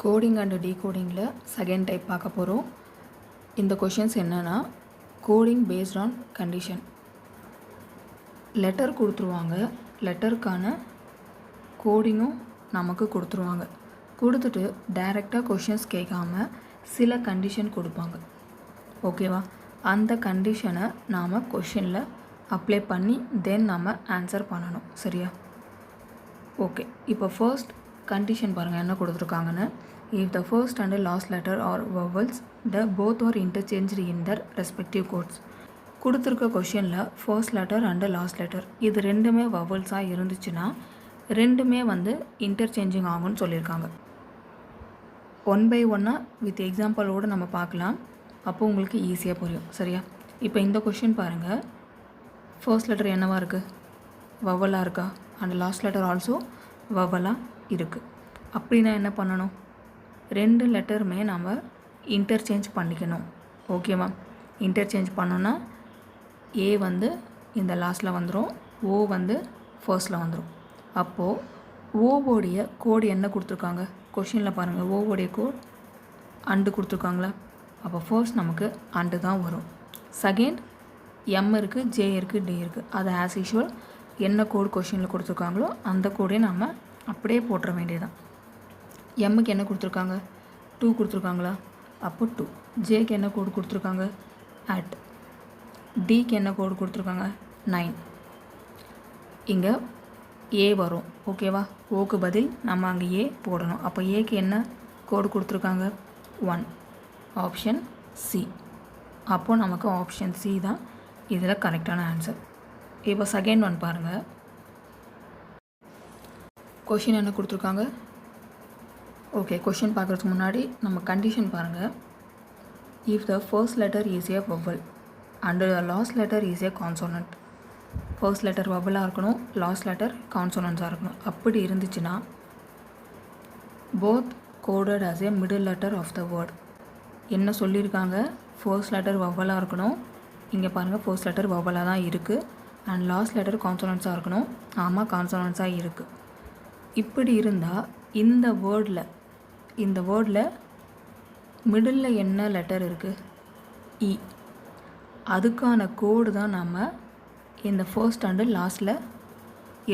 Coding and டீகோடிங்கில் second type பார்க்க போகிறோம். இந்த கொஷின்ஸ் என்னென்னா coding based on condition. Letter கொடுத்துருவாங்க, லெட்டருக்கான கோடிங்கும் நமக்கு கொடுத்துருவாங்க. கொடுத்துட்டு டைரெக்டாக கொஷின்ஸ் கேட்காம சில கண்டிஷன் கொடுப்பாங்க. ஓகேவா? அந்த கண்டிஷனை நாம் கொஷினில் அப்ளை பண்ணி தென் நம்ம ஆன்சர் பண்ணணும். சரியா? ஓகே, இப்போ ஃபர்ஸ்ட் கண்டிஷன் பாருங்கள் என்ன கொடுத்துருக்காங்கன்னு. If the first and last letter are vowels the both are interchanged in their respective codes. கொடுத்துருக்க கொஷினில் first letter and last letter இது ரெண்டுமே வவல்ஸாக இருந்துச்சுன்னா ரெண்டுமே இன்டர்சேஞ்சிங் ஆகும்னு சொல்லியிருக்காங்க. ஒன் பை ஒன்னாக வித் எக்ஸாம்பிளோடு நம்ம பார்க்கலாம். அப்போ உங்களுக்கு ஈஸியாக புரியும். சரியா? இப்போ இந்த கொஷின் பாருங்கள். ஃபர்ஸ்ட் லெட்டர் என்னவாக இருக்குது? வவலாக இருக்கா? அண்ட் லாஸ்ட் லெட்டர் ஆல்சோ வவலாக இருக்குது. அப்படின்னா என்ன பண்ணணும்? ரெண்டு லெட்டருமே நம்ம இன்டர்சேஞ்ச் பண்ணிக்கணும். ஓகேவா? இன்டர்சேஞ்ச் பண்ணோன்னா ஏ இந்த லாஸ்ட்டில் வந்துடும், ஓ ஃபர்ஸ்ட்டில் வந்துடும். அப்போது ஓவோடைய கோடு என்ன கொடுத்துருக்காங்க? கொஷினில் பாருங்கள், ஓவோடைய கோட் அண்டு கொடுத்துருக்காங்களா? அப்போ ஃபர்ஸ்ட் நமக்கு அண்டு தான் வரும். செகண்ட் எம் இருக்குது, ஜே இருக்குது, டி இருக்குது. அது ஆஸ் யூஷுவல் என்ன கோடு கொஷினில் கொடுத்துருக்காங்களோ அந்த கோடே நம்ம அப்படியே போட்டுற வேண்டியதான். எம்முக்கு என்ன கொடுத்துருக்காங்க? 2 கொடுத்துருக்காங்களா? அப்போ 2. ஜேக்கு என்ன கோடு கொடுத்துருக்காங்க? அட். டிக்கு என்ன கோடு கொடுத்துருக்காங்க? 9. இங்கே ஏ வரும். ஓகேவா? ஓக்கு பதில் நம்ம அங்கே ஏ போடணும். அப்போ ஏக்கு என்ன கோடு கொடுத்துருக்காங்க? 1. Option C. அப்போது நமக்கு ஆப்ஷன் சி தான் இதில் கரெக்டான ஆன்சர். இப்போ செகண்ட் ஒன் பாருங்கள். கொஷின் என்ன கொடுத்துருக்காங்க? ஓகே, கொஷின் பார்க்குறதுக்கு முன்னாடி நம்ம கண்டிஷன் பாருங்கள். If the first letter is a vowel and the last letter is a consonant. First letter வவலாக இருக்கணும், லாஸ்ட் லெட்டர் கான்சோனன்ஸாக இருக்கணும். அப்படி இருந்துச்சுன்னா both coded as a middle letter of the word. என்ன சொல்லியிருக்காங்க? ஃபர்ஸ்ட் லெட்டர் வவலாக இருக்கணும். இங்கே பாருங்கள், ஃபர்ஸ்ட் லெட்டர் வவலாக தான் இருக்குது. அண்ட் லாஸ்ட் லெட்டர் கான்சோனன்ஸாக இருக்கணும். ஆமாம், கான்சோனன்ஸாக இருக்குது. இப்படி இருந்தால் இந்த வேர்டில் மிடில் என்ன லெட்டர் இருக்குது? இ. அதுக்கான கோடு தான் நம்ம இந்த ஃபர்ஸ்ட் அண்டு லாஸ்ட்டில்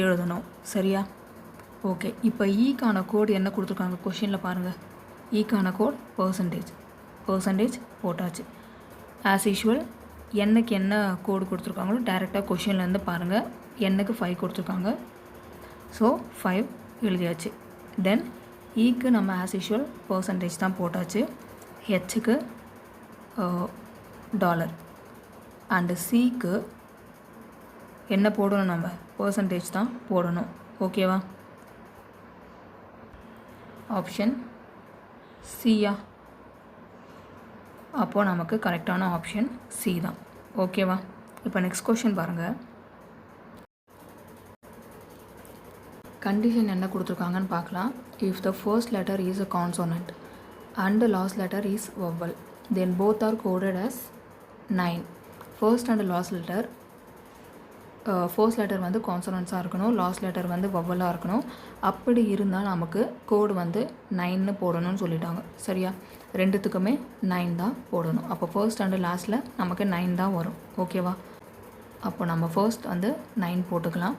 எழுதணும். சரியா? ஓகே, இப்போ ஈக்கான கோடு என்ன கொடுத்துருக்காங்க? கொஷினில் பாருங்கள், ஈக்கான கோட் பர்சன்டேஜ் போட்டாச்சு. ஆஸ் யூஷுவல் என்னக்கு என்ன கோடு கொடுத்துருக்காங்களோ டைரெக்டாக கொஷின்லேருந்து பாருங்கள். என்னக்கு 5 கொடுத்துருக்காங்க. ஸோ 5 எழுதியாச்சு. தென் ஈக்கு நம்ம ஆஸ் யூஷுவல் பர்சன்டேஜ் தான் போட்டாச்சு. ஹெச்சுக்கு $. அண்டு சிக்கு என்ன போடணும்? நம்ம பர்சன்டேஜ் தான் போடணும். ஓகேவா? ஆப்ஷன் சியா? அப்போது நமக்கு கரெக்டான ஆப்ஷன் சி தான். ஓகேவா? இப்போ நெக்ஸ்ட் கொஷின் பாருங்கள். கண்டிஷன் என்ன கொடுத்துருக்காங்கன்னு பார்க்கலாம். If the first letter is a consonant and the last letter is vowel then both are coded as 9. First and last letter, first letter கான்சோனன்ஸாக இருக்கணும், லாஸ்ட் லெட்டர் வவலாக இருக்கணும். அப்படி இருந்தால் நமக்கு கோடு 9ன்னு போடணும்னு சொல்லிட்டாங்க. சரியா? ரெண்டுத்துக்குமே 9 தான் போடணும். அப்போ ஃபர்ஸ்ட் அண்டு லாஸ்ட்டில் நமக்கு 9 தான் வரும். ஓகேவா? அப்போ நம்ம ஃபர்ஸ்ட் 9 போட்டுக்கலாம்.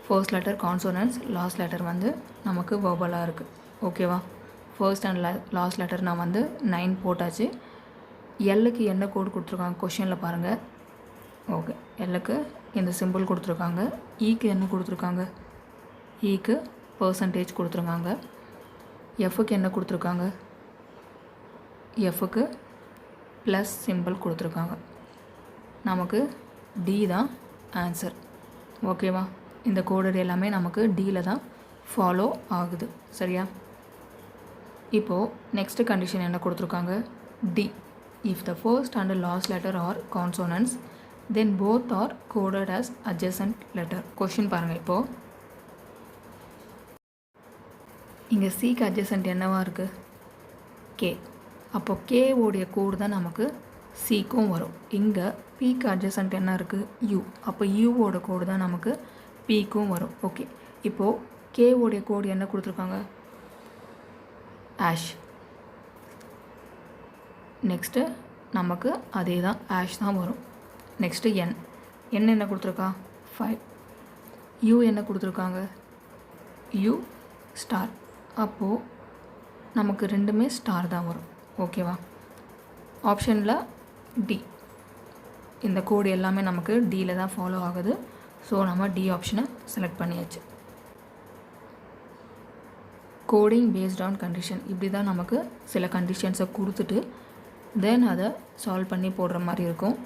First letter consonants, last letter நமக்கு வவலாக இருக்குது. ஓகேவா? ஃபர்ஸ்ட் அண்ட் லாஸ்ட் லெட்டர் நான் 9 போட்டாச்சு. எல்லுக்கு என்ன கோடு கொடுத்துருக்காங்க? கொஷினில் பாருங்கள். ஓகே, எல்லுக்கு இந்த சிம்பிள் கொடுத்துருக்காங்க. ஈக்கு என்ன கொடுத்துருக்காங்க? ஈக்கு பர்சன்டேஜ் கொடுத்துருக்காங்க. எஃப்க்கு என்ன கொடுத்துருக்காங்க? எஃப்க்கு ப்ளஸ் சிம்பிள் கொடுத்துருக்காங்க. நமக்கு டி தான் ஆன்சர். ஓகேவா? இந்த கோடட் எல்லாமே நமக்கு டியில் தான் ஃபாலோ ஆகுது. சரியா? இப்போது நெக்ஸ்ட்டு கண்டிஷன் என்ன கொடுத்துருக்காங்க? D. If the first and last letter are consonants then both are coded as adjacent letter. Question பாருங்கள். இப்போது இங்கே சிக்கு adjacent என்னவாக இருக்குது? கே. அப்போ கேவோடைய கோடு தான் நமக்கு சிக்கும் வரும். இங்கே பிக்கு adjacent என்ன இருக்குது? யூ. அப்போ யூவோட கோடு தான் நமக்கு பிக்கும் வரும். ஓகே, இப்போது கேவோடைய கோடு என்ன கொடுத்துருக்காங்க? ஆஷ். நெக்ஸ்ட்டு நமக்கு அதே தான் ஆஷ் தான் வரும். நெக்ஸ்ட்டு என் என்ன கொடுத்துருக்கா 5. யூ என்ன கொடுத்துருக்காங்க யூ ஸ்டார். அப்போது நமக்கு ரெண்டுமே ஸ்டார் தான் வரும். ஓகேவா? ஆப்ஷனில் டி, இந்த கோடு எல்லாமே நமக்கு டியில் தான் ஃபாலோ ஆகுது. ஸோ நம்ம டி ஆப்ஷனை செலக்ட் பண்ணியாச்சு. கோடிங் பேஸ்ட் ஆன் கண்டிஷன், இப்படி தான் நமக்கு சில கண்டிஷன்ஸை கொடுத்துட்டு தென் அதை சால்வ் பண்ணி போடுற மாதிரி இருக்கும்.